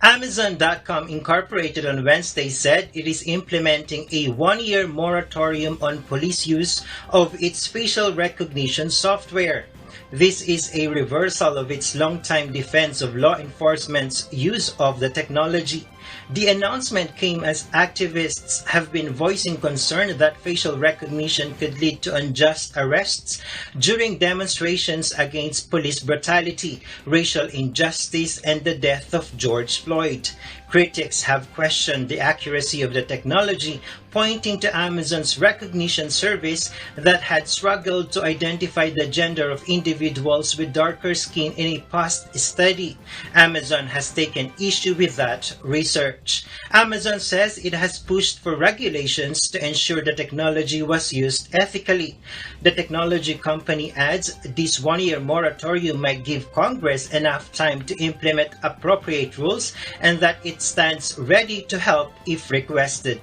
Amazon.com Incorporated on Wednesday said it is implementing a one-year moratorium on police use of its facial recognition software. This is a reversal of its long-time defense of law enforcement's use of the technology. The announcement came as activists have been voicing concern that facial recognition could lead to unjust arrests during demonstrations against police brutality, racial injustice, and the death of George Floyd. Critics have questioned the accuracy of the technology, pointing to Amazon's recognition service that had struggled to identify the gender of individuals with darker skin in a past study. Amazon has taken issue with that research. Amazon says it has pushed for regulations to ensure the technology was used ethically. The technology company adds this one-year moratorium might give Congress enough time to implement appropriate rules and that it stands ready to help if requested.